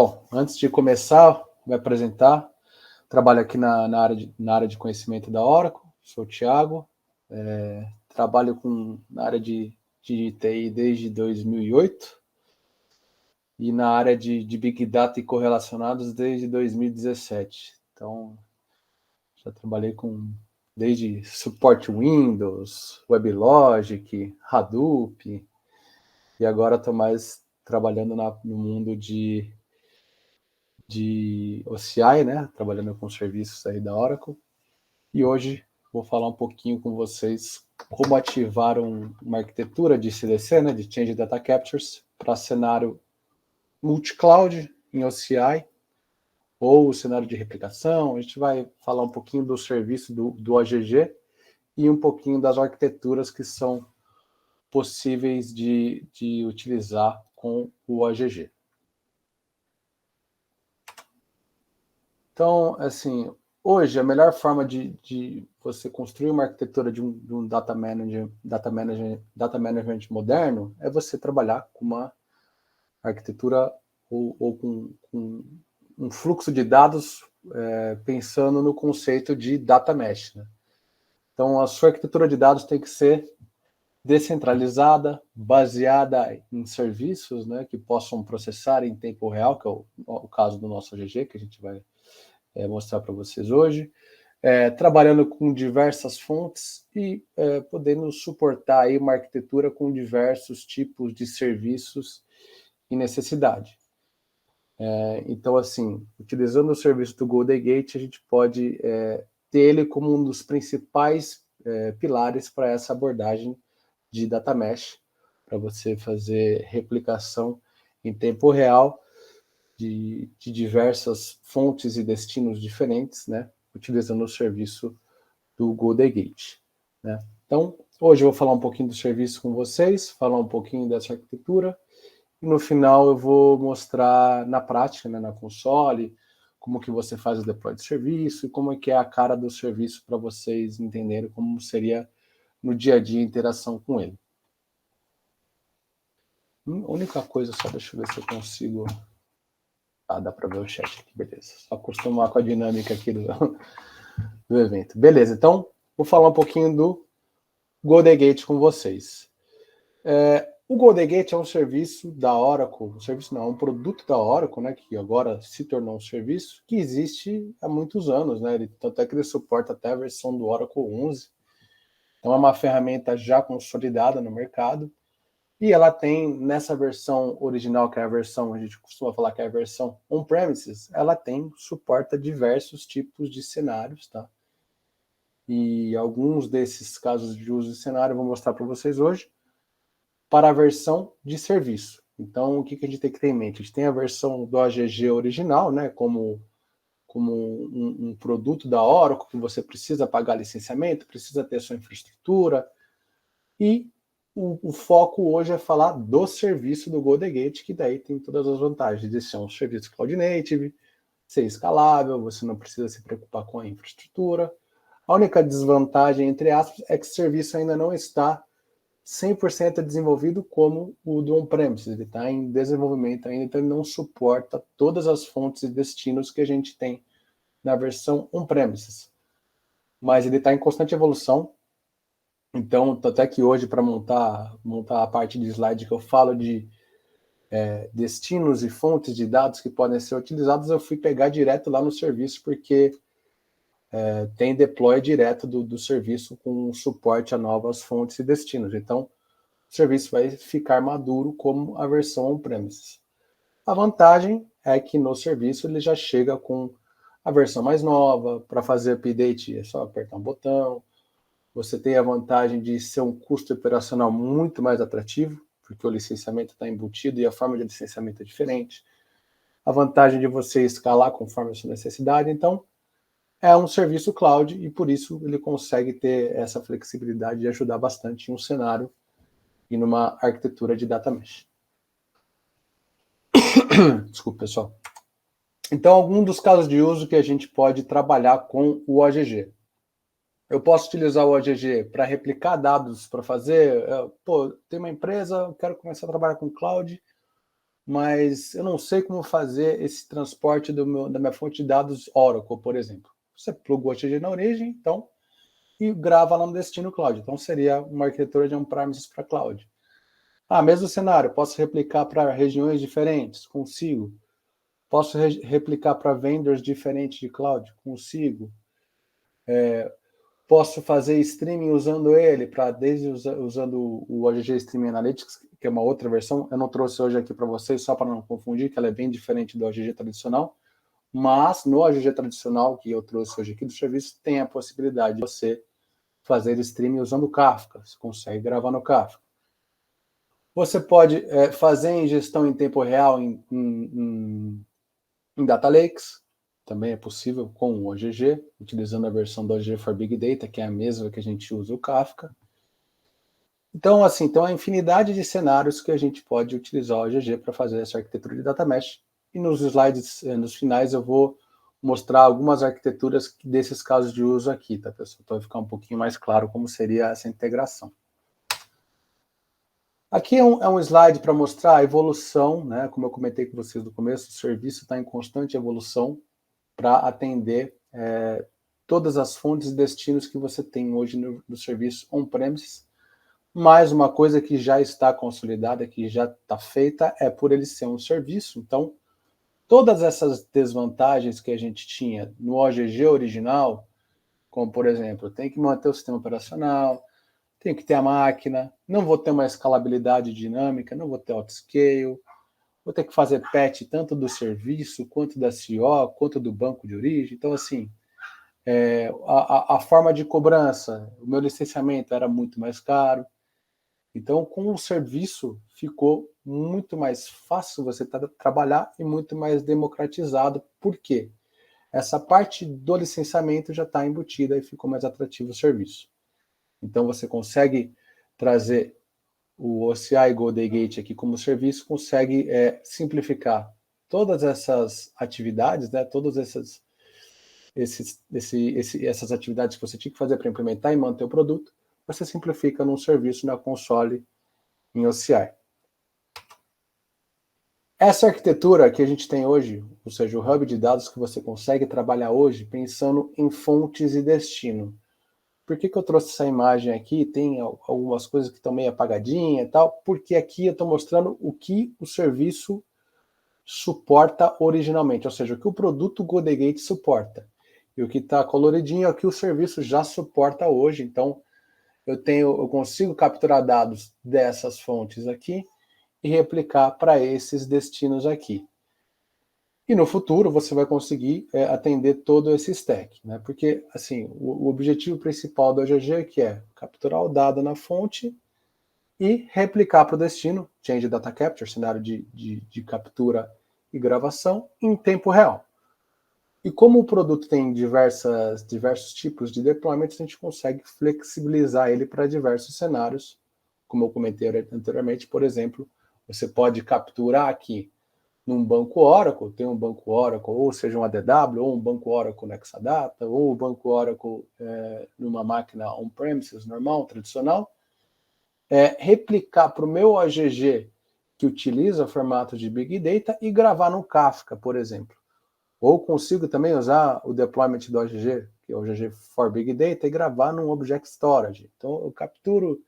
Bom, antes de começar, me apresentar, trabalho aqui na área de conhecimento da Oracle, sou o Thiago, trabalho na área de TI desde 2008 e na área de Big Data e correlacionados desde 2017. Então, já trabalhei desde suporte Windows, WebLogic, Hadoop, e agora estou mais trabalhando no mundo de OCI, né? Trabalhando com serviços aí da Oracle. E hoje vou falar um pouquinho com vocês como ativar uma arquitetura de CDC, né? De Change Data Captures, para cenário multi-cloud em OCI ou cenário de replicação. A gente vai falar um pouquinho do serviço do OGG e um pouquinho das arquiteturas que são possíveis de utilizar com o OGG. Então, assim, hoje a melhor forma de você construir uma arquitetura de um data management moderno é você trabalhar com uma arquitetura ou com um fluxo de dados pensando no conceito de data mesh, né? Então, a sua arquitetura de dados tem que ser descentralizada, baseada em serviços, né, que possam processar em tempo real, que é o caso do nosso OGG, que a gente vai mostrar para vocês hoje, trabalhando com diversas fontes e podendo suportar aí uma arquitetura com diversos tipos de serviços e necessidade. Então, assim, utilizando o serviço do Golden Gate, a gente pode ter ele como um dos principais pilares para essa abordagem de data mesh, para você fazer replicação em tempo real de diversas fontes e destinos diferentes, né, utilizando o serviço do Golden Gate, né. Então, hoje eu vou falar um pouquinho do serviço com vocês, falar um pouquinho dessa arquitetura, e no final eu vou mostrar na prática, né, na console, como que você faz o deploy de serviço, e como é que é a cara do serviço para vocês entenderem como seria no dia a dia a interação com ele. A única coisa, só deixa eu ver se eu consigo... dá para ver o chat aqui, beleza. Só acostumar com a dinâmica aqui do evento. Beleza, então vou falar um pouquinho do Golden Gate com vocês. O Golden Gate é um serviço da Oracle, um produto da Oracle, né, que agora se tornou um serviço que existe há muitos anos, né, tanto é que ele suporta até a versão do Oracle 11. Então é uma ferramenta já consolidada no mercado, e ela tem, nessa versão original, que é a versão, a gente costuma falar que é a versão on-premises, ela suporta diversos tipos de cenários, tá? E alguns desses casos de uso de cenário eu vou mostrar para vocês hoje, para a versão de serviço. Então, o que a gente tem que ter em mente? A gente tem a versão do OGG original, né, como um produto da Oracle, que você precisa pagar licenciamento, precisa ter sua infraestrutura, e o foco hoje é falar do serviço do Golden Gate, que daí tem todas as vantagens de ser um serviço Cloud Native, ser escalável, você não precisa se preocupar com a infraestrutura. A única desvantagem, entre aspas, é que o serviço ainda não está 100% desenvolvido como o do on-premises. Ele está em desenvolvimento ainda, então ele não suporta todas as fontes e destinos que a gente tem na versão on-premises. Mas ele está em constante evolução. Então, até que hoje, para montar a parte de slide que eu falo de destinos e fontes de dados que podem ser utilizados, eu fui pegar direto lá no serviço, porque tem deploy direto do serviço com suporte a novas fontes e destinos. Então, o serviço vai ficar maduro como a versão on-premises. A vantagem é que no serviço ele já chega com a versão mais nova. Para fazer update é só apertar um botão. Você tem a vantagem de ser um custo operacional muito mais atrativo, porque o licenciamento está embutido e a forma de licenciamento é diferente. A vantagem de você escalar conforme a sua necessidade. Então, é um serviço cloud e por isso ele consegue ter essa flexibilidade de ajudar bastante em um cenário e numa arquitetura de data mesh. Desculpa, pessoal. Então, alguns dos casos de uso que a gente pode trabalhar com o OGG. Eu posso utilizar o OGG para replicar dados, para fazer... tem uma empresa, eu quero começar a trabalhar com cloud, mas eu não sei como fazer esse transporte da minha fonte de dados Oracle, por exemplo. Você pluga o OGG na origem, então, e grava lá no destino cloud. Então, seria uma arquitetura de on-premises para cloud. Mesmo cenário, posso replicar para regiões diferentes? Consigo. Posso replicar para vendors diferentes de cloud? Consigo. Posso fazer streaming usando ele, usando o OGG Streaming Analytics, que é uma outra versão. Eu não trouxe hoje aqui para vocês, só para não confundir, que ela é bem diferente do OGG tradicional. Mas no OGG tradicional, que eu trouxe hoje aqui do serviço, tem a possibilidade de você fazer streaming usando o Kafka. Você consegue gravar no Kafka. Você pode fazer ingestão em tempo real em Data Lakes, também é possível com o OGG, utilizando a versão do OGG for Big Data, que é a mesma que a gente usa o Kafka. Então, assim, tem uma infinidade de cenários que a gente pode utilizar o OGG para fazer essa arquitetura de Data Mesh. E nos slides, nos finais, eu vou mostrar algumas arquiteturas desses casos de uso aqui, tá, pessoal? Então, vai ficar um pouquinho mais claro como seria essa integração. Aqui é um slide para mostrar a evolução, né? Como eu comentei com vocês no começo, o serviço está em constante evolução para atender todas as fontes e destinos que você tem hoje no serviço on-premises. Mais uma coisa que já está consolidada, que já está feita, é por ele ser um serviço. Então, todas essas desvantagens que a gente tinha no OGG original, como, por exemplo, tem que manter o sistema operacional, tem que ter a máquina, não vou ter uma escalabilidade dinâmica, não vou ter autoscale, vou ter que fazer patch tanto do serviço, quanto da CO, quanto do banco de origem. Então, assim, a forma de cobrança, o meu licenciamento era muito mais caro. Então, com o serviço, ficou muito mais fácil você trabalhar e muito mais democratizado. Por quê? Essa parte do licenciamento já está embutida e ficou mais atrativo o serviço. Então, você consegue trazer o OCI Golden Gate aqui como serviço, consegue simplificar todas essas atividades, né, todas essas atividades que você tinha que fazer para implementar e manter o produto, você simplifica num serviço na console em OCI. Essa arquitetura que a gente tem hoje, ou seja, o hub de dados que você consegue trabalhar hoje pensando em fontes e destino. Por que eu trouxe essa imagem aqui? Tem algumas coisas que estão meio apagadinhas e tal, porque aqui eu estou mostrando o que o serviço suporta originalmente, ou seja, o que o produto Golden Gate suporta. E o que está coloridinho é o que o serviço já suporta hoje. Então, eu consigo capturar dados dessas fontes aqui e replicar para esses destinos aqui. E no futuro você vai conseguir atender todo esse stack, né? Porque assim, o objetivo principal do OGG é capturar o dado na fonte e replicar para o destino, Change Data Capture, cenário de captura e gravação, em tempo real. E como o produto tem diversos tipos de deployments, a gente consegue flexibilizar ele para diversos cenários. Como eu comentei anteriormente, por exemplo, você pode capturar aqui num banco Oracle, tem um banco Oracle, ou seja, um ADW, ou um banco Oracle Exadata, ou um banco Oracle numa máquina on-premises normal, tradicional, replicar para o meu OGG, que utiliza o formato de Big Data, e gravar no Kafka, por exemplo. Ou consigo também usar o deployment do OGG, que é o OGG for Big Data, e gravar num Object Storage. Então, eu capturo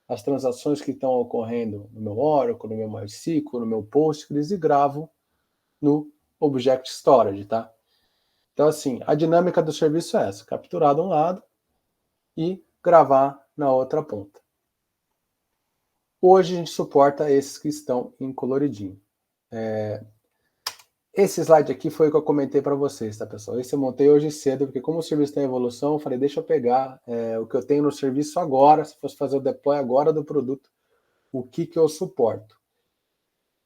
as transações que estão ocorrendo no meu Oracle, no meu MySQL, no meu Postgres, e gravo no Object Storage, tá? Então, assim, a dinâmica do serviço é essa: capturar de um lado e gravar na outra ponta. Hoje a gente suporta esses que estão em coloridinho. Esse slide aqui foi o que eu comentei para vocês, tá, pessoal? Esse eu montei hoje cedo, porque como o serviço tem evolução, eu falei, deixa eu pegar o que eu tenho no serviço agora, se fosse fazer o deploy agora do produto, o que eu suporto.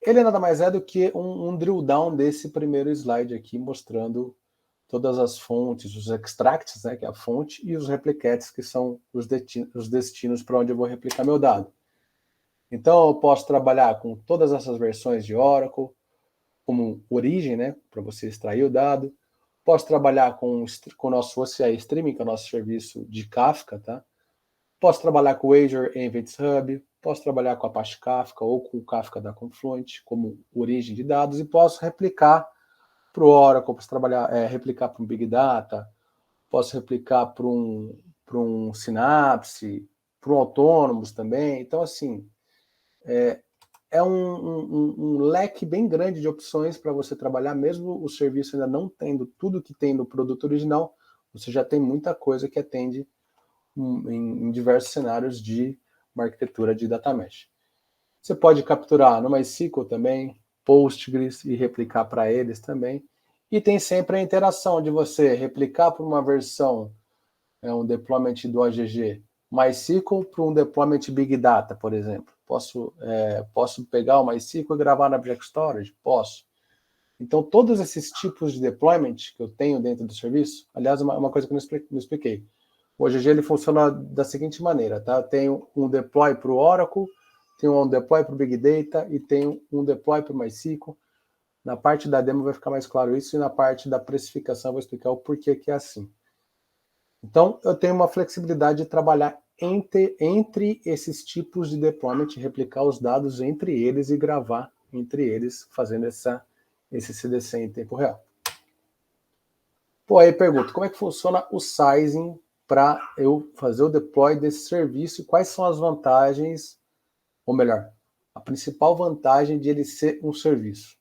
Ele nada mais é do que um drill down desse primeiro slide aqui, mostrando todas as fontes, os extracts, né, que é a fonte, e os replicates, que são os destinos para onde eu vou replicar meu dado. Então, eu posso trabalhar com todas essas versões de Oracle, como origem, né, para você extrair o dado. Posso trabalhar com o nosso OCI Streaming, que é o nosso serviço de Kafka, tá? Posso trabalhar com o Azure Events Hub, posso trabalhar com Apache Kafka ou com o Kafka da Confluent como origem de dados e posso replicar para o Oracle, posso trabalhar, replicar para um Big Data, posso replicar para um Synapse, para um Autonomous também. Então, assim, é um leque bem grande de opções para você trabalhar, mesmo o serviço ainda não tendo tudo que tem no produto original, você já tem muita coisa que atende em diversos cenários de uma arquitetura de data mesh. Você pode capturar no MySQL também, Postgres e replicar para eles também. E tem sempre a interação de você replicar para uma versão, um deployment do OGG MySQL para um deployment Big Data, por exemplo. Posso pegar o MySQL e gravar na Object Storage? Posso. Então, todos esses tipos de deployment que eu tenho dentro do serviço, aliás, uma coisa que eu não expliquei. O OGG ele funciona da seguinte maneira, tá? Eu tenho um deploy para o Oracle, tenho um deploy para o Big Data e tenho um deploy para o MySQL. Na parte da demo vai ficar mais claro isso, e na parte da precificação eu vou explicar o porquê que é assim. Então, eu tenho uma flexibilidade de trabalhar entre esses tipos de deployment, replicar os dados entre eles e gravar entre eles, fazendo esse CDC em tempo real. Pô, aí pergunto, como é que funciona o sizing para eu fazer o deploy desse serviço e quais são as vantagens, ou melhor, a principal vantagem de ele ser um serviço?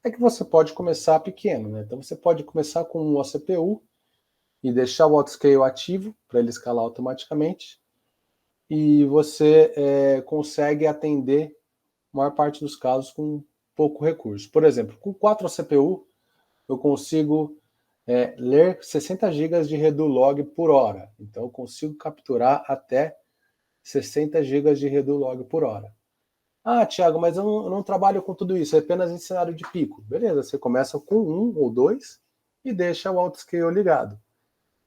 É que você pode começar pequeno, né? Então você pode começar com um OCPU e deixar o autoscale ativo para ele escalar automaticamente e você consegue atender a maior parte dos casos com pouco recurso. Por exemplo, com 4 CPU eu consigo ler 60 GB de RedoLog por hora. Então eu consigo capturar até 60 GB de RedoLog por hora. Ah, Thiago, mas eu não trabalho com tudo isso, é apenas em cenário de pico. Beleza, você começa com 1 ou 2 e deixa o autoscale ligado.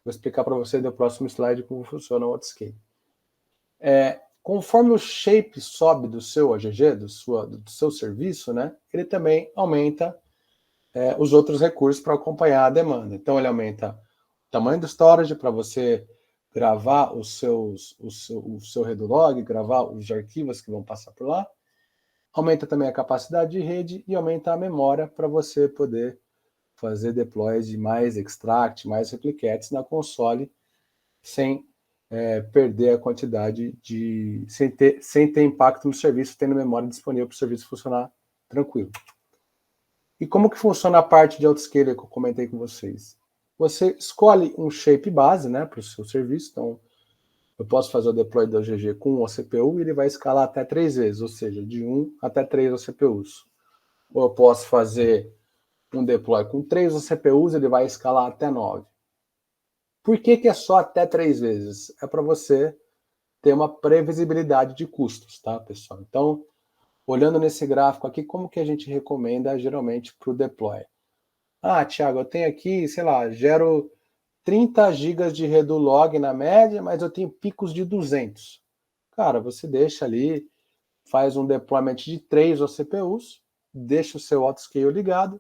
Vou explicar para você no próximo slide como funciona o autoscale. Conforme o shape sobe do seu OGG, do seu serviço, né, ele também aumenta os outros recursos para acompanhar a demanda. Então ele aumenta o tamanho do storage para você gravar o seu RedoLog, gravar os arquivos que vão passar por lá. Aumenta também a capacidade de rede e aumenta a memória para você poder fazer deploys de mais extract, mais replicates na console, sem perder a quantidade sem ter impacto no serviço, tendo memória disponível para o serviço funcionar tranquilo. E como que funciona a parte de autoscaler que eu comentei com vocês? Você escolhe um shape base, né, para o seu serviço. Então, eu posso fazer o deploy do OGG com um OCPU e ele vai escalar até 3 vezes, ou seja, de 1 até 3 OCPUs. Ou eu posso fazer um deploy com 3 OCPUs, ele vai escalar até 9. Por que é só até 3 vezes? É para você ter uma previsibilidade de custos, tá, pessoal? Então, olhando nesse gráfico aqui, como que a gente recomenda geralmente para o deploy? Ah, Thiago, eu tenho aqui, sei lá, gero 30 GB de RedoLog na média, mas eu tenho picos de 200. Cara, você deixa ali, faz um deployment de 3 OCPUs, deixa o seu autoscale ligado.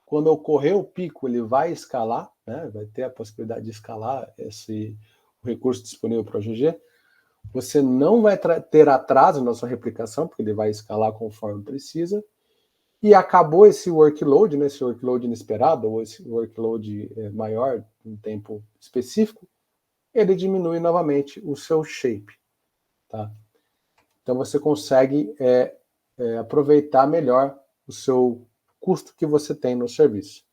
Quando ocorrer o pico, ele vai escalar, né? Vai ter a possibilidade de escalar o recurso disponível para o OGG. Você não vai ter atraso na sua replicação, porque ele vai escalar conforme precisa. E acabou esse workload, né, esse workload inesperado, ou esse workload maior, um tempo específico, ele diminui novamente o seu shape. Tá? Então você consegue aproveitar melhor o seu custo que você tem no serviço.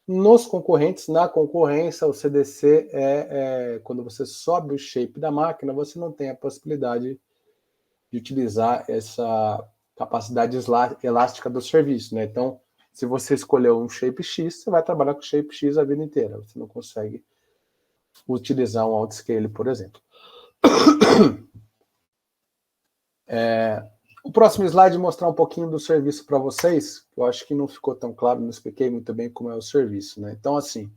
Nos concorrentes, na concorrência, o CDC quando você sobe o shape da máquina, você não tem a possibilidade de utilizar essa capacidade elástica do serviço, né? Então, se você escolheu um shape X, você vai trabalhar com shape X a vida inteira. Você não consegue utilizar um autoscale, por exemplo. O próximo slide mostrar um pouquinho do serviço para vocês. Eu acho que não ficou tão claro, não expliquei muito bem como é o serviço, né? Então, assim,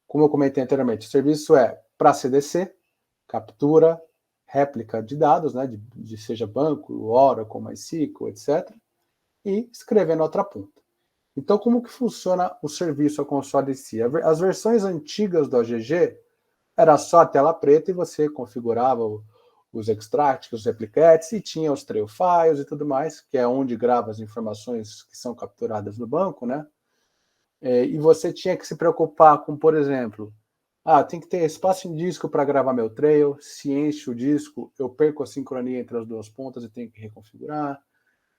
como eu comentei anteriormente, o serviço é para CDC, captura, réplica de dados, né, de seja banco, Oracle, MySQL, etc., e escrever na outra ponta. Então, como que funciona o serviço, a console em si? As versões antigas do OGG era só a tela preta e você configurava os extracts, os replicates, e tinha os trail files e tudo mais, que é onde grava as informações que são capturadas no banco, né? E você tinha que se preocupar com, por exemplo, tem que ter espaço em disco para gravar meu trail, se enche o disco, eu perco a sincronia entre as duas pontas e tenho que reconfigurar.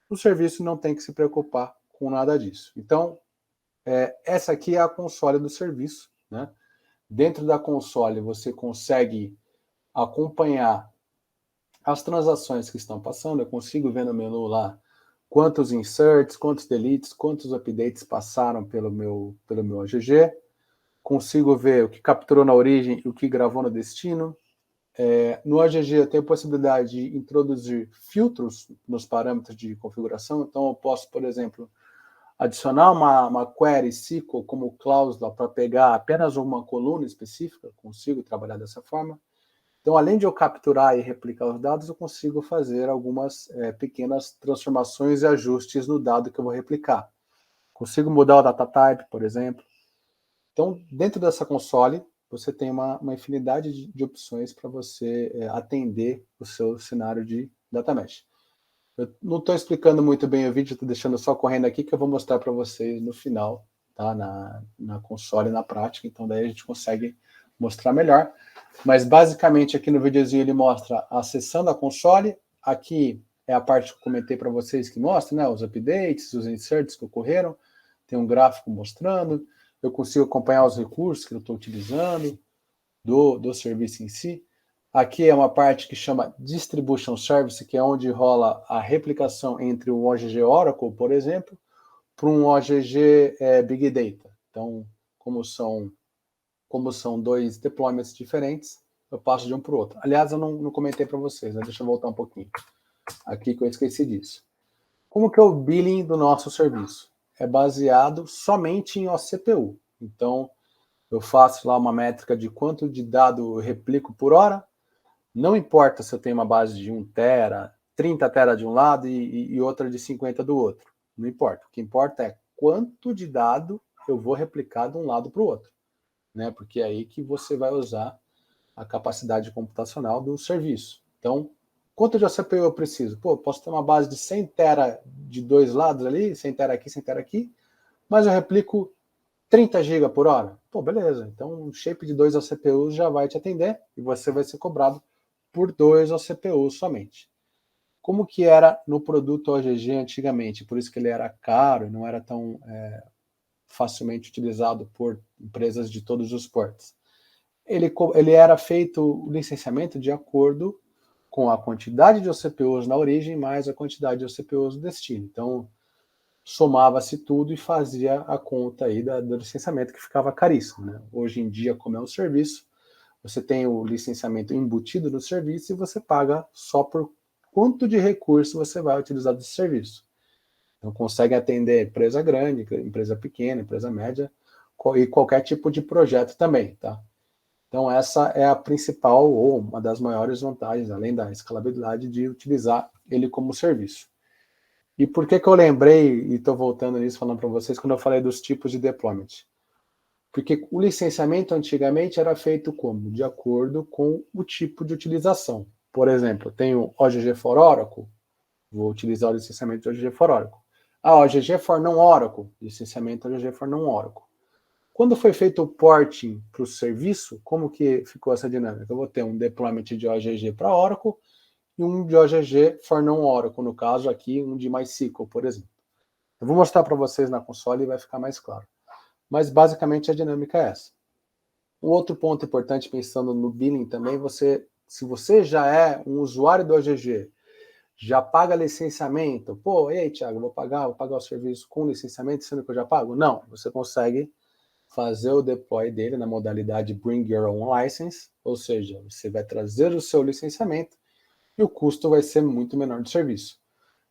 O serviço não tem que se preocupar com nada disso. Então, essa aqui é a console do serviço, né? Dentro da console, você consegue acompanhar as transações que estão passando. Eu consigo ver no menu lá quantos inserts, quantos deletes, quantos updates passaram pelo meu AGG. Consigo ver o que capturou na origem e o que gravou no destino. No AGG eu tenho a possibilidade de introduzir filtros nos parâmetros de configuração. Então eu posso, por exemplo, adicionar uma query SQL como cláusula para pegar apenas uma coluna específica. Consigo trabalhar dessa forma. Então, além de eu capturar e replicar os dados, eu consigo fazer algumas pequenas transformações e ajustes no dado que eu vou replicar. Consigo mudar o data type, por exemplo. Então, dentro dessa console, você tem uma infinidade de opções para você atender o seu cenário de data mesh. Eu não estou explicando muito bem o vídeo, estou deixando só correndo aqui, que eu vou mostrar para vocês no final, tá? Na console, na prática. Então, daí a gente consegue mostrar melhor. Mas, basicamente, aqui no videozinho ele mostra a seção da console. Aqui é a parte que eu comentei para vocês que mostra, né? Os updates, os inserts que ocorreram. Tem um gráfico mostrando. Eu consigo acompanhar os recursos que eu estou utilizando do serviço em si. Aqui é uma parte que chama Distribution Service, que é onde rola a replicação entre um OGG Oracle, por exemplo, para um OGG Big Data. Então, como são dois deployments diferentes, eu passo de um para o outro. Aliás, eu não comentei para vocês, né? Deixa eu voltar um pouquinho. Aqui que eu esqueci disso. Como que é o billing do nosso serviço? É baseado somente em OCPU. Então, eu faço lá uma métrica de quanto de dado eu replico por hora. Não importa se eu tenho uma base de 1 tera, 30 tera de um lado e outra de 50 do outro. Não importa. O que importa é quanto de dado eu vou replicar de um lado para o outro. Né? Porque é aí que você vai usar a capacidade computacional do serviço. Então, quanto de CPU eu preciso? Pô, posso ter uma base de 100 tera de dois lados ali, 100 tera aqui, 100 tera aqui, mas eu replico 30 GB por hora? Pô, beleza. Então, um shape de 2 OCPUs já vai te atender e você vai ser cobrado por 2 OCPUs somente. Como que era no produto OGG antigamente? Por isso que ele era caro e não era tão facilmente utilizado por empresas de todos os portes. Ele era feito o licenciamento de acordo com a quantidade de OCPUs na origem mais a quantidade de OCPUs no destino. Então, somava-se tudo e fazia a conta aí do licenciamento, que ficava caríssimo. Né? Hoje em dia, como é um serviço, você tem o licenciamento embutido no serviço e você paga só por quanto de recurso você vai utilizar desse serviço. Então, consegue atender empresa grande, empresa pequena, empresa média e qualquer tipo de projeto também, tá? Então, essa é a principal ou uma das maiores vantagens, além da escalabilidade, de utilizar ele como serviço. E por que eu lembrei, e estou voltando nisso, falando para vocês, quando eu falei dos tipos de deployment? Porque o licenciamento antigamente era feito como? De acordo com o tipo de utilização. Por exemplo, eu tenho OGG for Oracle, vou utilizar o licenciamento de OGG for Oracle. OGG for non Oracle, licenciamento OGG for non Oracle. Quando foi feito o porting para o serviço, como que ficou essa dinâmica? Eu vou ter um deployment de OGG para Oracle e um de OGG for non Oracle, no caso aqui, um de MySQL, por exemplo. Eu vou mostrar para vocês na console e vai ficar mais claro. Mas basicamente a dinâmica é essa. Um outro ponto importante, pensando no billing também, se você já é um usuário do OGG, já paga licenciamento, pô, e aí, Thiago, vou pagar o serviço com licenciamento, sendo que eu já pago? Não, você consegue fazer o deploy dele na modalidade Bring Your Own License, ou seja, você vai trazer o seu licenciamento e o custo vai ser muito menor de serviço.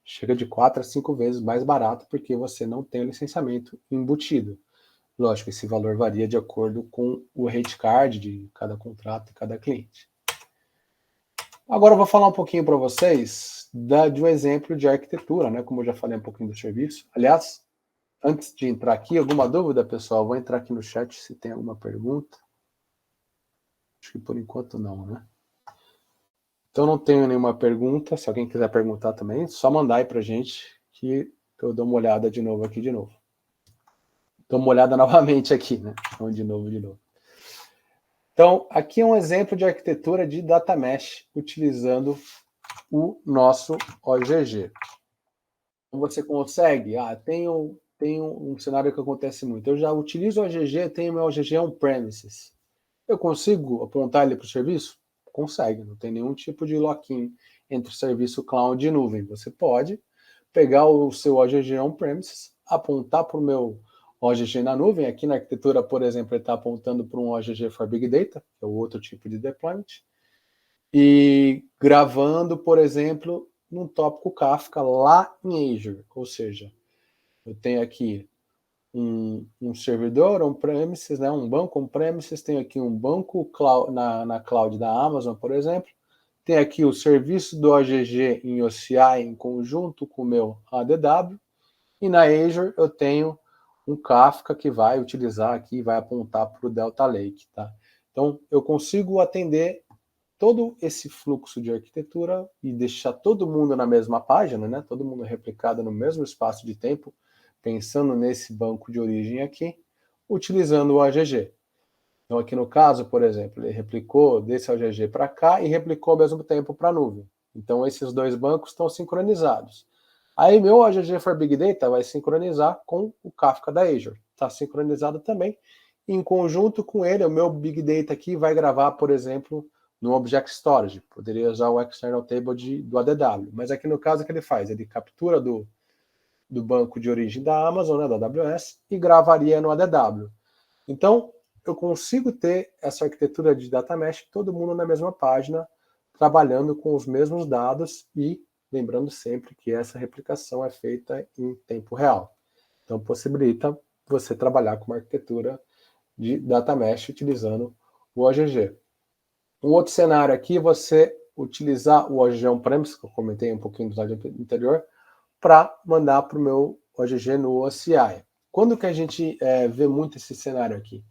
Chega de 4 a 5 vezes mais barato porque você não tem o licenciamento embutido. Lógico, esse valor varia de acordo com o rate card de cada contrato e cada cliente. Agora eu vou falar um pouquinho para vocês de um exemplo de arquitetura, né? Como eu já falei um pouquinho do serviço. Aliás, antes de entrar aqui, alguma dúvida, pessoal? Vou entrar aqui no chat se tem alguma pergunta. Acho que por enquanto não, né? Então não tenho nenhuma pergunta. Se alguém quiser perguntar também, só mandar aí pra gente que eu dou uma olhada de novo aqui de novo. Dou uma olhada novamente aqui, né? Então, de novo. Então, aqui é um exemplo de arquitetura de data mesh utilizando o nosso OGG. Então, você consegue, tem um cenário que acontece muito. Eu já utilizo o OGG, tenho meu OGG on-premises. Eu consigo apontar ele para o serviço? Consegue, não tem nenhum tipo de lock-in entre o serviço cloud e nuvem. Você pode pegar o seu OGG on-premises, apontar para o meu OGG na nuvem. Aqui na arquitetura, por exemplo, ele está apontando para um OGG for Big Data, que é o outro tipo de deployment, e gravando, por exemplo, num tópico Kafka lá em Azure. Ou seja, eu tenho aqui um servidor on-premises, né, um banco on-premises, tenho aqui um banco cloud, na cloud da Amazon, por exemplo, tem aqui o serviço do OGG em OCI em conjunto com o meu ADW, e na Azure eu tenho um Kafka que vai utilizar aqui, vai apontar para o Delta Lake. Tá? Então, eu consigo atender todo esse fluxo de arquitetura e deixar todo mundo na mesma página, né? Todo mundo replicado no mesmo espaço de tempo, pensando nesse banco de origem aqui, utilizando o OGG. Então, aqui no caso, por exemplo, ele replicou desse OGG para cá e replicou ao mesmo tempo para a nuvem. Então, esses dois bancos estão sincronizados. Aí, meu OGG for Big Data vai sincronizar com o Kafka da Azure. Está sincronizado também. Em conjunto com ele, o meu Big Data aqui vai gravar, por exemplo, no Object Storage. Poderia usar o External Table do ADW. Mas aqui no caso, o que ele faz? Ele captura do banco de origem da Amazon, né, da AWS, e gravaria no ADW. Então, eu consigo ter essa arquitetura de data mesh, todo mundo na mesma página, trabalhando com os mesmos dados e lembrando sempre que essa replicação é feita em tempo real. Então, possibilita você trabalhar com uma arquitetura de data mesh utilizando o OGG. Um outro cenário aqui é você utilizar o OGG on-premise, que eu comentei um pouquinho no slide anterior, para mandar para o meu OGG no OCI. Quando que a gente vê muito esse cenário aqui?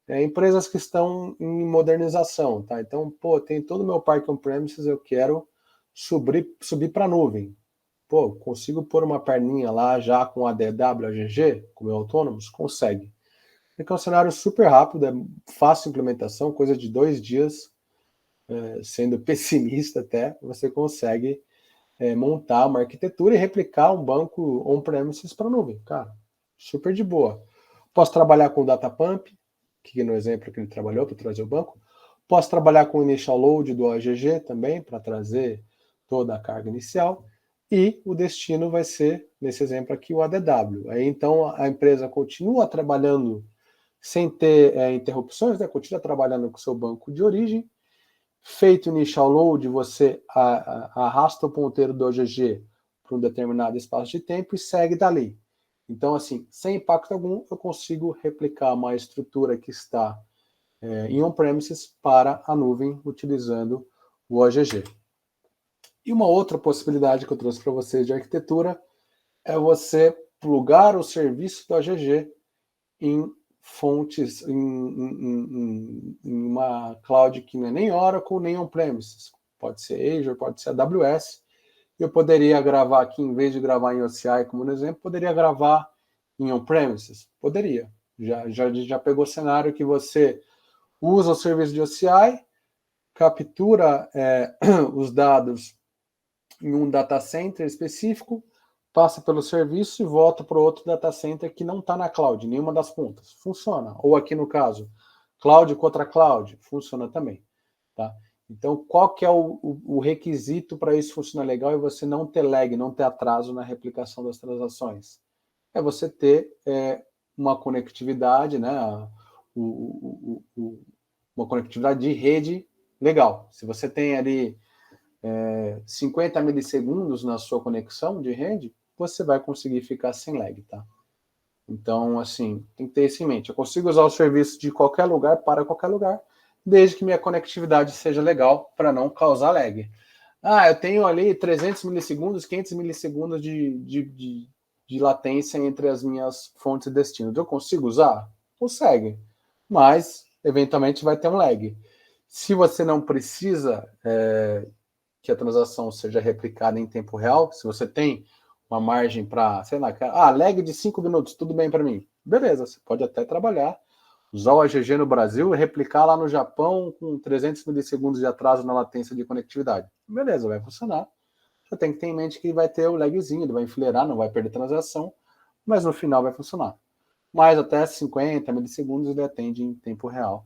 Empresas que estão em modernização, tá? Então, tem todo o meu parque on-premises, eu quero subir para a nuvem. Consigo pôr uma perninha lá já com ADW, AGG, com o meu Autonomous? Consegue. É um cenário super rápido, é fácil implementação, coisa de 2 dias, sendo pessimista até, você consegue montar uma arquitetura e replicar um banco on-premises para a nuvem. Cara, super de boa. Posso trabalhar com data pump, que no exemplo que ele trabalhou para trazer o banco. Posso trabalhar com o initial load do OGG também, para trazer toda a carga inicial. E o destino vai ser, nesse exemplo aqui, o ADW. Aí, então, a empresa continua trabalhando sem ter interrupções, né? Continua trabalhando com o seu banco de origem. Feito o initial load, você arrasta o ponteiro do OGG para um determinado espaço de tempo e segue dali. Então, assim, sem impacto algum, eu consigo replicar uma estrutura que está em on-premises para a nuvem utilizando o OGG. E uma outra possibilidade que eu trouxe para vocês de arquitetura é você plugar o serviço do OGG em fontes, em uma cloud que não é nem Oracle, nem on-premises. Pode ser Azure, pode ser AWS. Eu poderia gravar aqui, em vez de gravar em OCI, como no exemplo, poderia gravar em on-premises? Poderia. Já pegou o cenário que você usa o serviço de OCI, captura os dados em um data center específico, passa pelo serviço e volta para outro data center que não está na cloud, nenhuma das pontas. Funciona. Ou aqui no caso, cloud contra cloud, funciona também. Tá? Então, qual que é o requisito para isso funcionar legal e você não ter lag, não ter atraso na replicação das transações? É você ter uma conectividade, né? Uma conectividade de rede legal. Se você tem ali 50 milissegundos na sua conexão de rede, você vai conseguir ficar sem lag, tá? Então, assim, tem que ter isso em mente. Eu consigo usar o serviço de qualquer lugar para qualquer lugar, desde que minha conectividade seja legal para não causar lag. Eu tenho ali 300 milissegundos, 500 milissegundos de latência entre as minhas fontes e destinos. Eu consigo usar? Consegue. Mas, eventualmente, vai ter um lag. Se você não precisa que a transação seja replicada em tempo real. Se você tem uma margem para, sei lá, lag de 5 minutos, tudo bem para mim. Beleza, você pode até trabalhar, usar o AGG no Brasil e replicar lá no Japão com 300 milissegundos de atraso na latência de conectividade. Beleza, vai funcionar. Você tem que ter em mente que vai ter o lagzinho, ele vai enfileirar, não vai perder transação, mas no final vai funcionar. Mas até 50 milissegundos ele atende em tempo real.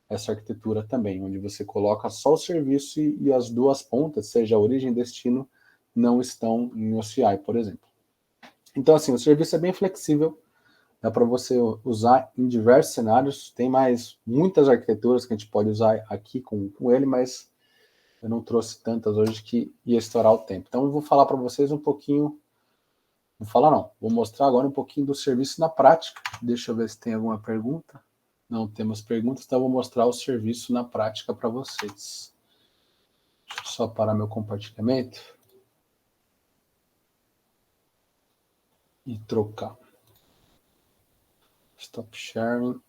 Essa arquitetura também, onde você coloca só o serviço e as duas pontas, seja a origem e destino, não estão em OCI, por exemplo. Então, assim, o serviço é bem flexível, dá para você usar em diversos cenários. Tem mais muitas arquiteturas que a gente pode usar aqui com ele, mas eu não trouxe tantas hoje que ia estourar o tempo. Então, eu vou falar para vocês um pouquinho. Vou falar não, vou mostrar agora um pouquinho do serviço na prática. Deixa eu ver se tem alguma pergunta. Não temos perguntas, então eu vou mostrar o serviço na prática para vocês. Deixa eu só parar meu compartilhamento e trocar. Stop sharing.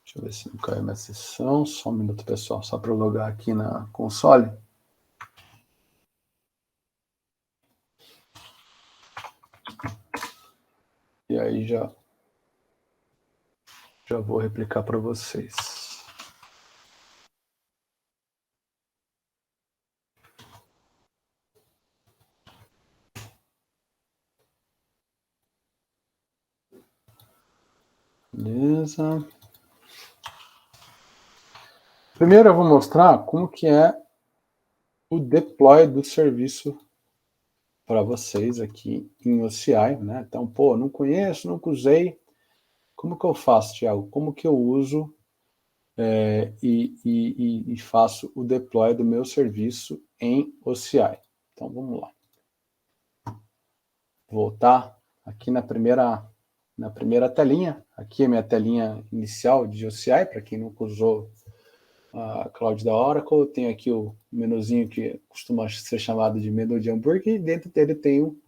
Deixa eu ver se não caiu minha sessão. Só um minuto, pessoal, só para eu logar aqui na console. E aí já vou replicar para vocês. Beleza. Primeiro eu vou mostrar como que é o deploy do serviço para vocês aqui em OCI, né? Então, pô, não conheço, nunca usei. Como que eu faço, Thiago? Como que eu uso e faço o deploy do meu serviço em OCI? Então, vamos lá. Voltar aqui na primeira telinha. Aqui é minha telinha inicial de OCI, para quem nunca usou a Cloud da Oracle. Eu tenho aqui o menuzinho que costuma ser chamado de menu de hambúrguer, e dentro dele tenho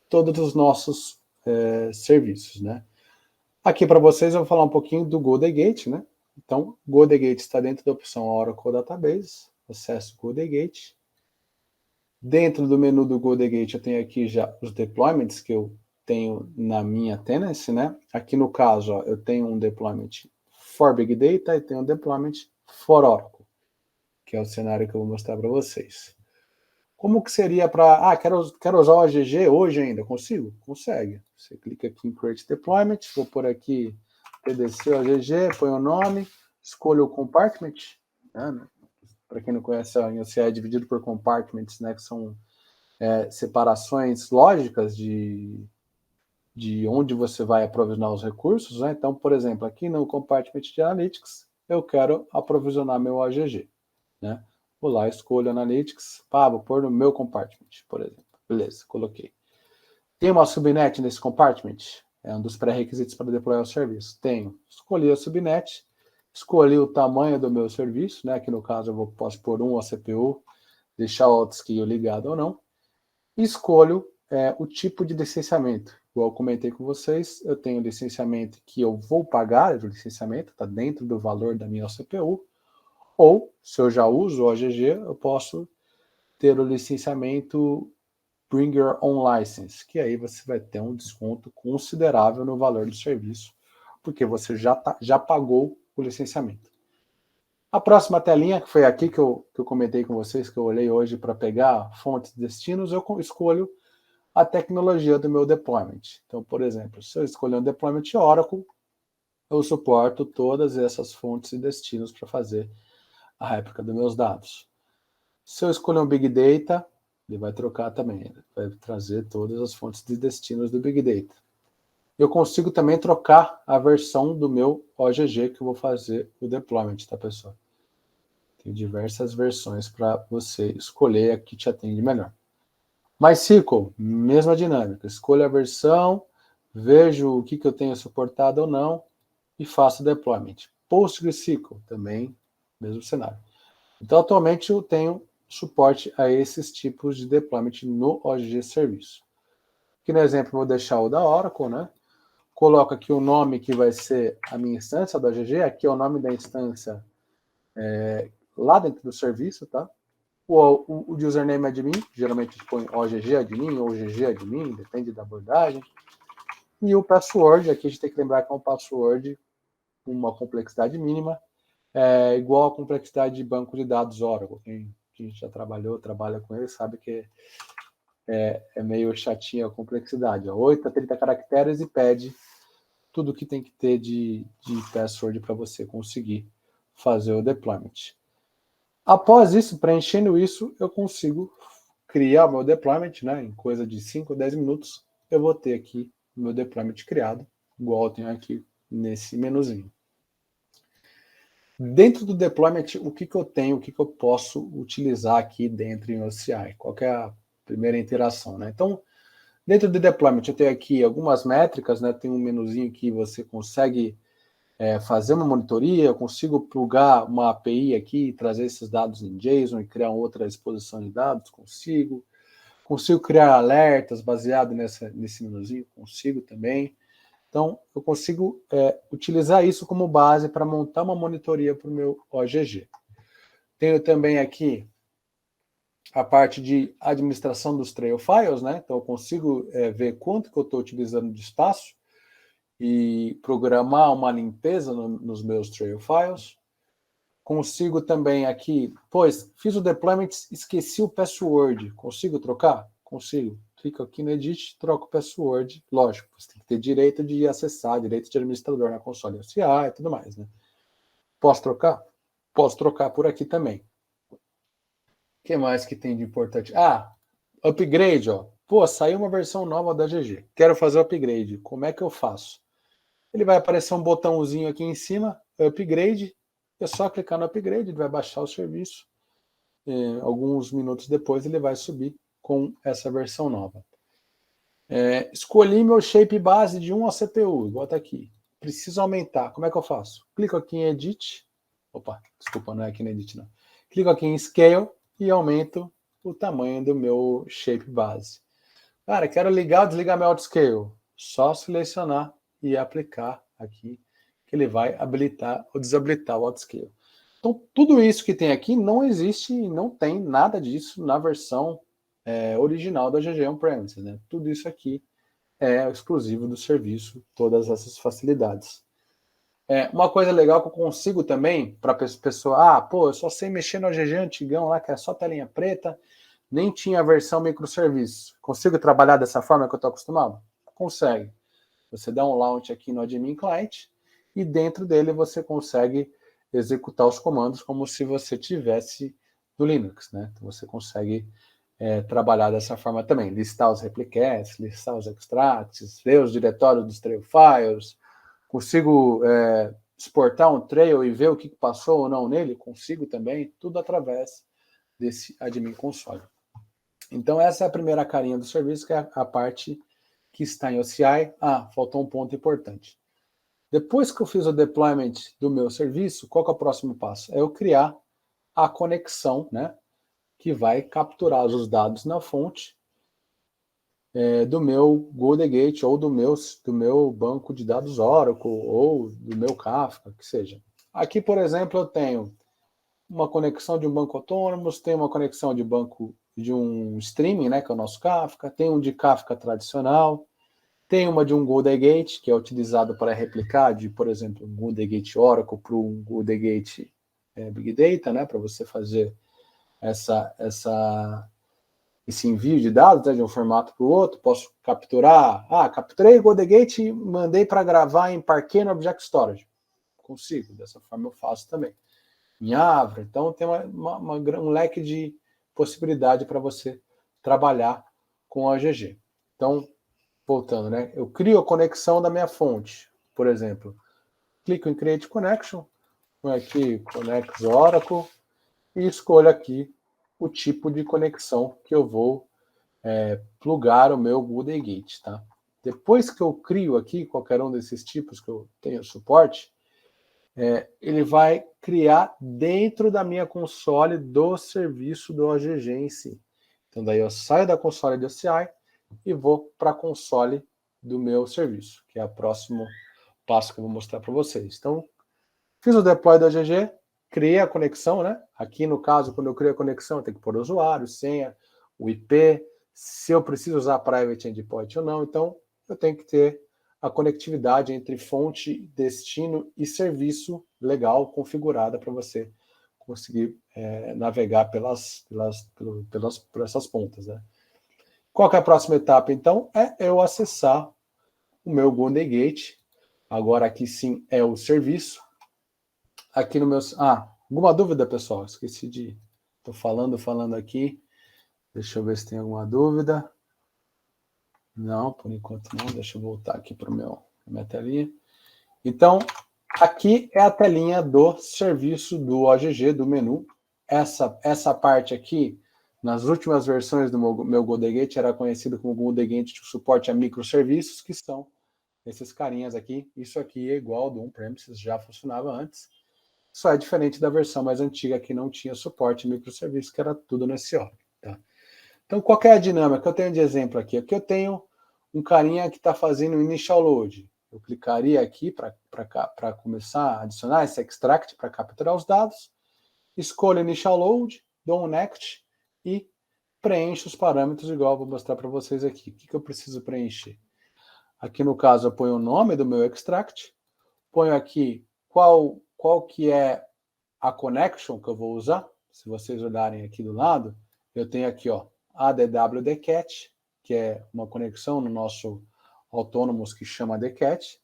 todos os nossos serviços, né? Aqui para vocês eu vou falar um pouquinho do GoDaddyGate, né? Então, GoDaddyGate está dentro da opção Oracle Database, acesso GoDaddyGate. Dentro do menu do GoDaddyGate eu tenho aqui já os deployments que eu tenho na minha tenancy, né? Aqui no caso, ó, eu tenho um deployment for Big Data e tenho um deployment for Oracle, que é o cenário que eu vou mostrar para vocês. Como que seria para... quero usar o AGG hoje ainda. Consigo? Consegue. Você clica aqui em Create Deployment, vou por aqui PDC AGG, põe o nome, escolho o compartment, né? Para quem não conhece, a OCI é dividido por compartments, né, que são separações lógicas de onde você vai aprovisionar os recursos, né? Então, por exemplo, aqui no compartment de Analytics, eu quero aprovisionar meu AGG, né? Vou lá, escolho Analytics, vou pôr no meu compartment, por exemplo. Beleza, coloquei. Tem uma subnet nesse compartment? É um dos pré-requisitos para deployar o serviço. Tenho. Escolhi a subnet, escolhi o tamanho do meu serviço, né? Aqui no caso eu posso pôr um CPU, deixar o autoscale ligado ou não. E escolho o tipo de licenciamento. Igual eu comentei com vocês, eu tenho licenciamento que eu vou pagar, o licenciamento está dentro do valor da minha CPU, ou, se eu já uso o AGG, eu posso ter o licenciamento Bring Your Own License, que aí você vai ter um desconto considerável no valor do serviço, porque você já pagou o licenciamento. A próxima telinha, que foi aqui que eu comentei com vocês, que eu olhei hoje para pegar fontes e destinos, eu escolho a tecnologia do meu deployment. Então, por exemplo, se eu escolher um deployment Oracle, eu suporto todas essas fontes e destinos para fazer a réplica dos meus dados. Se eu escolher um Big Data, ele vai trocar também, ele vai trazer todas as fontes de destinos do Big Data. Eu consigo também trocar a versão do meu OGG que eu vou fazer o deployment, tá, pessoal? Tem diversas versões para você escolher a que te atende melhor. MySQL, mesma dinâmica. Escolho a versão, vejo o que eu tenho suportado ou não e faço o deployment. PostgreSQL, também, mesmo cenário. Então, atualmente, eu tenho suporte a esses tipos de deployment no OGG Serviço. Aqui no exemplo, vou deixar o da Oracle, né? Coloco aqui o nome que vai ser a minha instância do OGG. Aqui é o nome da instância lá dentro do serviço, tá? O username admin, geralmente a gente põe OGG admin ou GG admin, depende da abordagem. E o password, aqui a gente tem que lembrar que é um password com uma complexidade mínima, igual à complexidade de banco de dados Oracle. Quem já trabalha com ele, sabe que é meio chatinha a complexidade. 8 a 30 caracteres e pede tudo que tem que ter de password para você conseguir fazer o deployment. Após isso, preenchendo isso, eu consigo criar o meu deployment, né? Em coisa de 5 ou 10 minutos, eu vou ter aqui o meu deployment criado, igual eu tenho aqui nesse menuzinho. Dentro do deployment, o que eu tenho, o que eu posso utilizar aqui dentro em OCI? Qual que é a primeira interação, né? Então, dentro do deployment, eu tenho aqui algumas métricas, né? Tem um menuzinho que você consegue fazer uma monitoria, eu consigo plugar uma API aqui, trazer esses dados em JSON e criar outra exposição de dados, consigo criar alertas baseado nesse menuzinho, consigo também. Então, eu consigo utilizar isso como base para montar uma monitoria para o meu OGG. Tenho também aqui a parte de administração dos trail files, né? Então, eu consigo ver quanto que eu estou utilizando de espaço e programar uma limpeza nos meus trail files. Consigo também aqui, fiz o deployment, esqueci o password. Consigo trocar? Consigo. Clico aqui no Edit, troco o password. Lógico, você tem que ter direito de acessar, direito de administrador na console OCI e tudo mais, né? Posso trocar? Posso trocar por aqui também. O que mais que tem de importante? Upgrade, ó. Saiu uma versão nova da GG. Quero fazer o upgrade. Como é que eu faço? Ele vai aparecer um botãozinho aqui em cima, upgrade. É só clicar no upgrade, ele vai baixar o serviço. Alguns minutos depois ele vai subir com essa versão nova. Escolhi meu shape base de 1 CPU, igual tá aqui. Preciso aumentar. Como é que eu faço? Clico aqui em Edit. Desculpa, não é aqui no Edit, não. Clico aqui em Scale e aumento o tamanho do meu shape base. Cara, quero ligar ou desligar meu autoscale. Só selecionar e aplicar aqui, que ele vai habilitar ou desabilitar o autoscale. Então, tudo isso que tem aqui não existe e não tem nada disso na versão original da GG On-Premises, né? Tudo isso aqui é exclusivo do serviço, todas essas facilidades. Uma coisa legal que eu consigo também, para a pessoa, eu só sei mexer no GG antigão lá, que é só telinha preta, nem tinha a versão microserviço. Consigo trabalhar dessa forma que eu estou acostumado? Consegue. Você dá um launch aqui no Admin Client e dentro dele você consegue executar os comandos como se você tivesse no Linux, né? Então você consegue trabalhar dessa forma também. Listar os replicates, listar os extracts, ver os diretórios dos trail files. Consigo exportar um trail e ver o que passou ou não nele? Consigo também, tudo através desse Admin Console. Então, essa é a primeira carinha do serviço, que é a parte que está em OCI. Faltou um ponto importante. Depois que eu fiz o deployment do meu serviço, qual que é o próximo passo? É eu criar a conexão, né, que vai capturar os dados na fonte do meu GoDaddy ou do meu banco de dados Oracle ou do meu Kafka, que seja. Aqui, por exemplo, eu tenho uma conexão de um banco autônomo, tem uma conexão de banco de um streaming, né, que é o nosso Kafka, tem um de Kafka tradicional, tem uma de um GoDaddy, que é utilizado para replicar de, por exemplo, um GoDaddy Oracle para um GoDaddy Big Data, né, para você fazer esse envio de dados, né, de um formato para o outro. Posso capturar, capturei o GoDaddy e mandei para gravar em Parquet no Object Storage. Consigo, dessa forma eu faço também. Em Avra, então tem um leque de possibilidade para você trabalhar com a OGG. Então, voltando, né? Eu crio a conexão da minha fonte, por exemplo. Clico em Create Connection, vou aqui Connect Oracle e escolho aqui o tipo de conexão que eu vou plugar o meu GoDaddy, tá? Depois que eu crio aqui qualquer um desses tipos que eu tenho suporte, ele vai criar dentro da minha console do serviço do OGG em si. Então, daí eu saio da console do OCI e vou para a console do meu serviço, que é o próximo passo que eu vou mostrar para vocês. Então, fiz o deploy do OGG, criei a conexão, né? Aqui no caso, quando eu crio a conexão, eu tenho que pôr o usuário, senha, o IP, se eu preciso usar private endpoint ou não. Então, eu tenho que ter a conectividade entre fonte, destino e serviço legal configurada para você conseguir navegar por essas pontas, né? Qual que é a próxima etapa, então? É eu acessar o meu Golden Gate. Agora aqui sim é o serviço. Aqui no meu... alguma dúvida, pessoal? Esqueci de... Estou falando aqui. Deixa eu ver se tem alguma dúvida. Não, por enquanto não. Deixa eu voltar aqui para minha telinha. Então, aqui é a telinha do serviço do OGG, do menu. Essa parte aqui, nas últimas versões do meu Golden Gate, era conhecido como Golden Gate de suporte a microserviços, que são esses carinhas aqui. Isso aqui é igual do on-premises, já funcionava antes. Só é diferente da versão mais antiga, que não tinha suporte a microserviços, que era tudo nesse órgão. Tá? Então, qual é a dinâmica que eu tenho de exemplo aqui? Aqui eu tenho um carinha que está fazendo o initial load. Eu clicaria aqui para começar a adicionar esse extract para capturar os dados. Escolho initial load, dou um next e preencho os parâmetros igual eu vou mostrar para vocês aqui. O que eu preciso preencher? Aqui no caso eu ponho o nome do meu extract, ponho aqui qual que é a connection que eu vou usar. Se vocês olharem aqui do lado, eu tenho aqui, ó, ADWDCAT, que é uma conexão no nosso Autonomous que chama DCAT,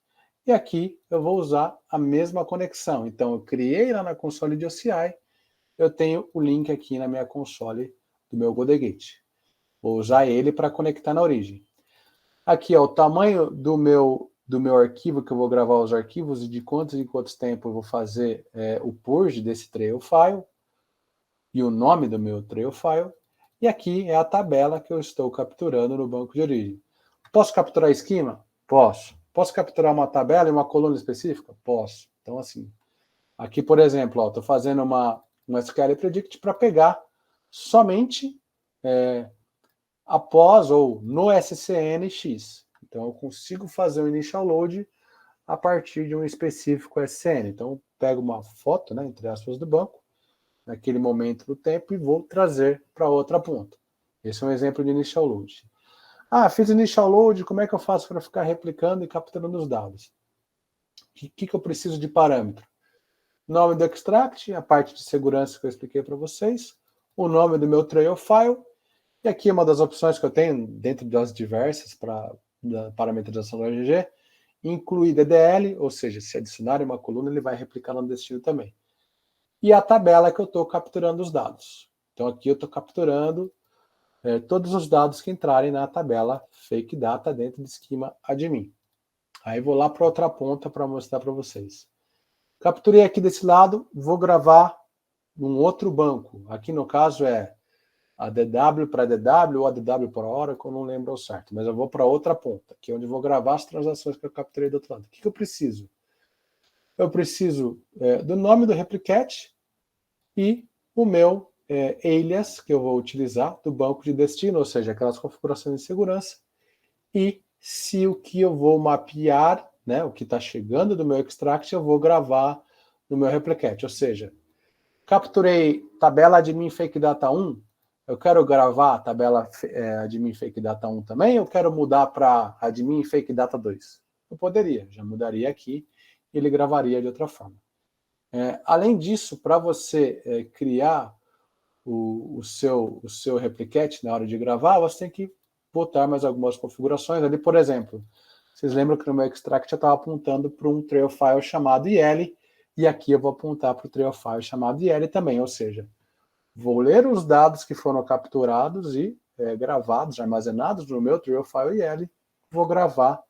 e aqui eu vou usar a mesma conexão. Então, eu criei lá na console de OCI, eu tenho o link aqui na minha console do meu Golden Gate. Vou usar ele para conectar na origem. Aqui, ó, o tamanho do meu arquivo, que eu vou gravar os arquivos, e de quantos em quantos tempo eu vou fazer o purge desse trail file, e o nome do meu trail file. E aqui é a tabela que eu estou capturando no banco de origem. Posso capturar esquema? Posso. Posso capturar uma tabela e uma coluna específica? Posso. Então, assim, aqui, por exemplo, estou fazendo um SQL Predict para pegar somente após ou no SCN-X. Então, eu consigo fazer o initial load a partir de um específico SCN. Então, eu pego uma foto, né, entre aspas, do banco, naquele momento do tempo, e vou trazer para outra ponta. Esse é um exemplo de initial load. Fiz initial load, como é que eu faço para ficar replicando e capturando os dados? O que eu preciso de parâmetro? Nome do extract, a parte de segurança que eu expliquei para vocês, o nome do meu trail file, e aqui é uma das opções que eu tenho, dentro das diversas para da parametrização do OGG, incluir DDL, ou seja, se adicionar uma coluna, ele vai replicar no destino também. E a tabela que eu estou capturando os dados. Então aqui eu estou capturando todos os dados que entrarem na tabela fake data dentro do esquema admin. Aí vou lá para outra ponta para mostrar para vocês. Capturei aqui desse lado, vou gravar num outro banco. Aqui no caso é a DW para DW ou a DW para Oracle, eu não lembro ao certo, mas eu vou para outra ponta, que é onde eu vou gravar as transações que eu capturei do outro lado. O que eu preciso? Eu preciso do nome do replicate e o meu alias que eu vou utilizar do banco de destino, ou seja, aquelas configurações de segurança, e se o que eu vou mapear, né, o que está chegando do meu extract, eu vou gravar no meu replicate, ou seja, capturei tabela admin fake data 1, eu quero gravar a tabela admin fake data 1 também, eu quero mudar para admin fake data 2? Eu poderia, já mudaria aqui, e ele gravaria de outra forma. Além disso, para você criar o seu replicate na hora de gravar, você tem que botar mais algumas configurações ali. Por exemplo, vocês lembram que no meu extract eu estava apontando para um trail file chamado IL, e aqui eu vou apontar para o trail file chamado IL também, ou seja, vou ler os dados que foram capturados e gravados, armazenados no meu trail file IL, vou gravar,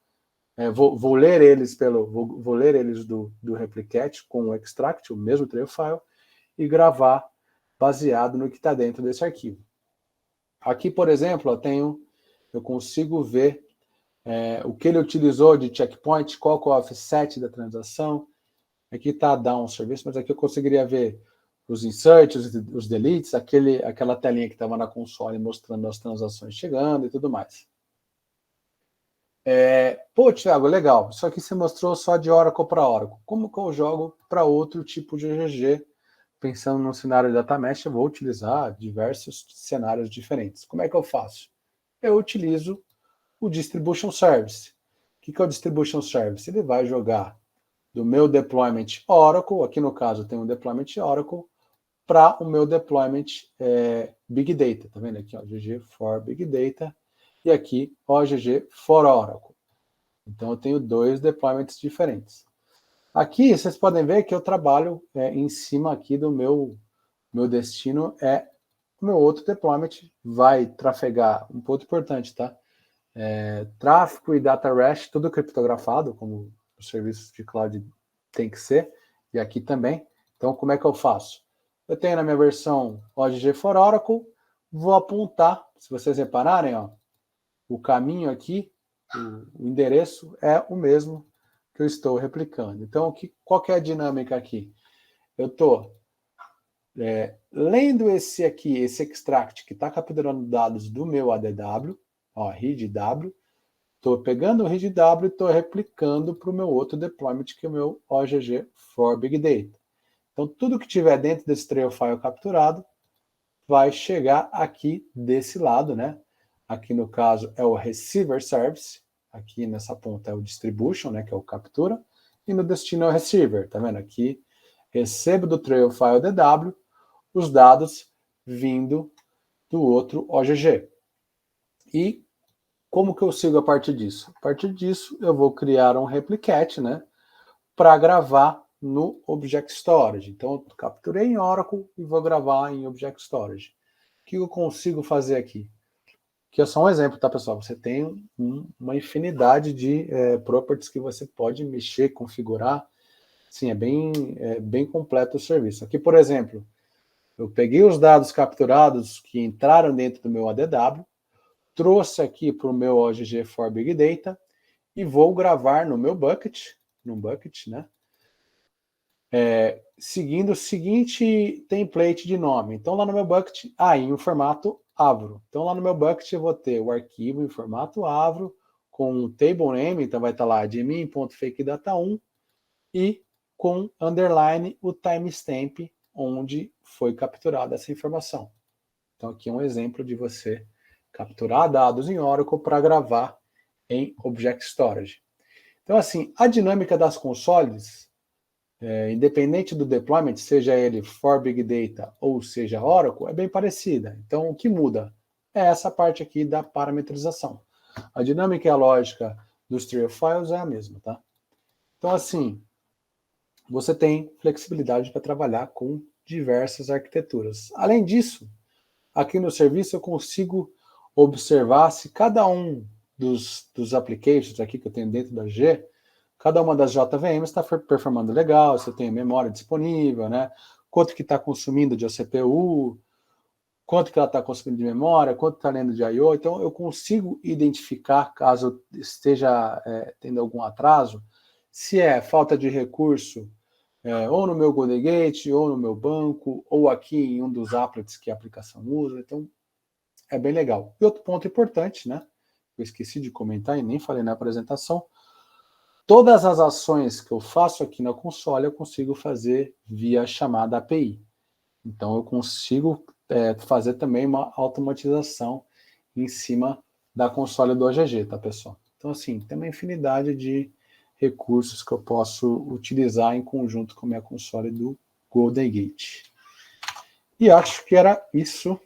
vou ler eles vou ler eles do replicate com o extract, o mesmo trail file, e gravar baseado no que está dentro desse arquivo. Aqui, por exemplo, eu consigo ver o que ele utilizou de checkpoint, qual é o offset da transação. Aqui está down service, mas aqui eu conseguiria ver os inserts, os deletes, aquela telinha que estava na console mostrando as transações chegando e tudo mais. Pô, Thiago, legal. Isso aqui você mostrou só de Oracle para Oracle. Como que eu jogo para outro tipo de OGG, pensando num cenário de data mesh, eu vou utilizar diversos cenários diferentes. Como é que eu faço? Eu utilizo o Distribution Service. O que é o Distribution Service? Ele vai jogar do meu deployment Oracle, aqui no caso tem um deployment Oracle, para o meu deployment Big Data. Tá vendo aqui? Ó, GG for Big Data e aqui OGG for Oracle. Então eu tenho dois deployments diferentes. Aqui vocês podem ver que eu trabalho em cima aqui do meu destino, o meu outro deployment vai trafegar, um ponto importante, tá? Tráfego e data REST, tudo criptografado, como os serviços de cloud tem que ser, e aqui também. Então, como é que eu faço? Eu tenho na minha versão OGG for Oracle, vou apontar, se vocês repararem, ó, o caminho aqui, o endereço é o mesmo que eu estou replicando. Então, qual que é a dinâmica aqui? Eu estou lendo esse extract que está capturando dados do meu ADW, ó, readW, estou pegando o readW e estou replicando para o meu outro deployment, que é o meu OGG for Big Data. Então, tudo que tiver dentro desse trail file capturado vai chegar aqui desse lado, né? Aqui no caso é o Receiver Service, aqui nessa ponta é o Distribution, né, que é o captura, e no destino é o Receiver, tá vendo? Aqui recebo do trail file DW os dados vindo do outro OGG. E como que eu sigo a partir disso? A partir disso eu vou criar um replicate, né, para gravar no Object Storage. Então eu capturei em Oracle e vou gravar em Object Storage. O que eu consigo fazer aqui? Que é só um exemplo, tá, pessoal? Você tem uma infinidade de properties que você pode mexer, configurar. Sim, é bem completo o serviço. Aqui, por exemplo, eu peguei os dados capturados que entraram dentro do meu ADW, trouxe aqui para o meu OGG for Big Data e vou gravar no meu bucket, né? Seguindo o seguinte template de nome. Então, lá no meu bucket, em um formato Avro. Então, lá no meu bucket, eu vou ter o arquivo em formato Avro, com o table name, então vai estar lá admin.fakedata1, e com underline o timestamp onde foi capturada essa informação. Então, aqui é um exemplo de você capturar dados em Oracle para gravar em Object Storage. Então, assim, a dinâmica das consoles, independente do deployment, seja ele for Big Data ou seja Oracle, é bem parecida. Então, o que muda é essa parte aqui da parametrização. A dinâmica e a lógica dos trail files é a mesma, tá? Então, assim, você tem flexibilidade para trabalhar com diversas arquiteturas. Além disso, aqui no serviço eu consigo observar se cada um dos applications aqui que eu tenho dentro da G, cada uma das JVMs está performando legal, se eu tenho memória disponível, né? Quanto que está consumindo de CPU, quanto que ela está consumindo de memória, quanto está lendo de I/O. Então eu consigo identificar, caso esteja tendo algum atraso, se é falta de recurso ou no meu Golden Gate, ou no meu banco, ou aqui em um dos applets que a aplicação usa. Então é bem legal. E outro ponto importante, né? Eu esqueci de comentar e nem falei na apresentação. Todas as ações que eu faço aqui na console, eu consigo fazer via chamada API. Então, eu consigo fazer também uma automatização em cima da console do OGG, tá, pessoal? Então, assim, tem uma infinidade de recursos que eu posso utilizar em conjunto com a minha console do Golden Gate. E acho que era isso